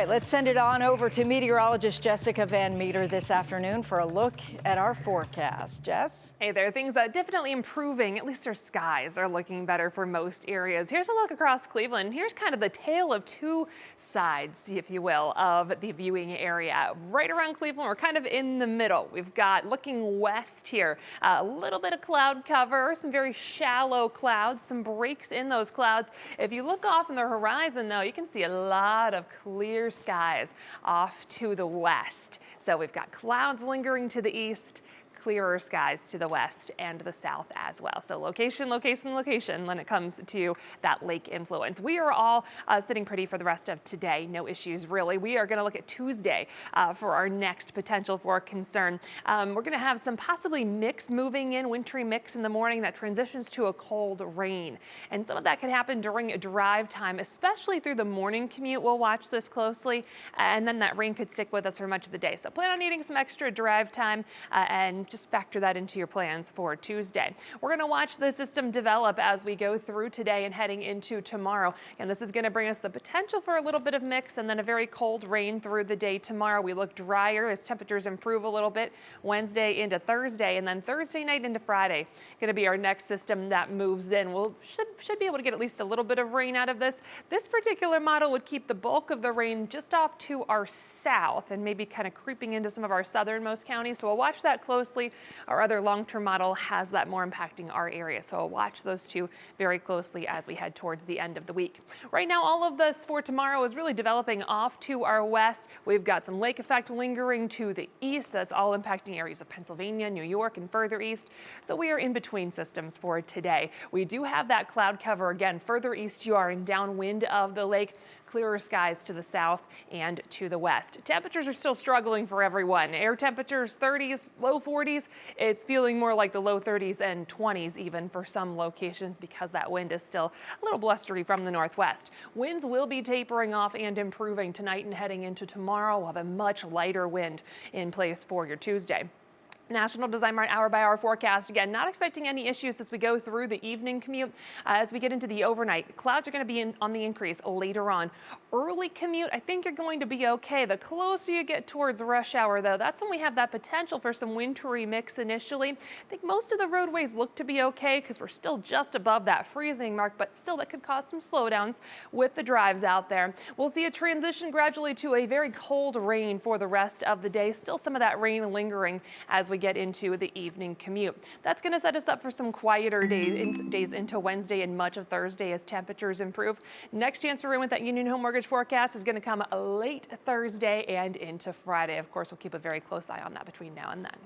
All right, let's send it on over to meteorologist Jessica Van Meter this afternoon for a look at our forecast. Jess? Hey there, things are definitely improving. At least our skies are looking better for most areas. Here's a look across Cleveland. Here's kind of the tale of two sides, if you will, of the viewing area. Right around Cleveland, we're kind of in the middle. We've got looking west here, a little bit of cloud cover, some very shallow clouds, some breaks in those clouds. If you look off in the horizon, though, you can see a lot of clear skies off to the west. So we've got clouds lingering to the east, clearer skies to the west and the south as well. So location, location, location when it comes to that lake influence. We are all sitting pretty for the rest of today. No issues really. We are going to look at Tuesday for our next potential for concern. We're going to have some possibly mix moving in, wintry mix in the morning that transitions to a cold rain. And some of that could happen during drive time, especially through the morning commute. We'll watch this closely, and then that rain could stick with us for much of the day. So plan on needing some extra drive time and just factor that into your plans for Tuesday. We're going to watch the system develop as we go through today and heading into tomorrow. And this is going to bring us the potential for a little bit of mix and then a very cold rain through the day tomorrow. We look drier as temperatures improve a little bit Wednesday into Thursday, and then Thursday night into Friday going to be our next system that moves in. We'll should be able to get at least a little bit of rain out of this. This particular model would keep the bulk of the rain just off to our south and maybe kind of creeping into some of our southernmost counties. So we'll watch that closely. Our other long-term model has that more impacting our area. So we'll watch those two very closely as we head towards the end of the week. Right now, all of this for tomorrow is really developing off to our west. We've got some lake effect lingering to the east. That's all impacting areas of Pennsylvania, New York, and further east. So we are in between systems for today. We do have that cloud cover again. Further east you are in downwind of the lake. Clearer skies to the south and to the west. Temperatures are still struggling for everyone. Air temperatures 30s, low 40s. It's feeling more like the low 30s and 20s even for some locations because that wind is still a little blustery from the northwest. Winds will be tapering off and improving tonight and heading into tomorrow. We'll have a much lighter wind in place for your Tuesday. National Design Mart hour-by-hour forecast. Again, not expecting any issues as we go through the evening commute. As we get into the overnight, clouds are going to be on the increase later on. Early commute, I think you're going to be okay. The closer you get towards rush hour, though, that's when we have that potential for some wintry mix initially. I think most of the roadways look to be okay because we're still just above that freezing mark, but still that could cause some slowdowns with the drives out there. We'll see a transition gradually to a very cold rain for the rest of the day. Still some of that rain lingering as we get into the evening commute. That's going to set us up for some quieter days into Wednesday and much of Thursday as temperatures improve. Next chance for rain with that Union Home Mortgage forecast is going to come late Thursday and into Friday. Of course, we'll keep a very close eye on that between now and then.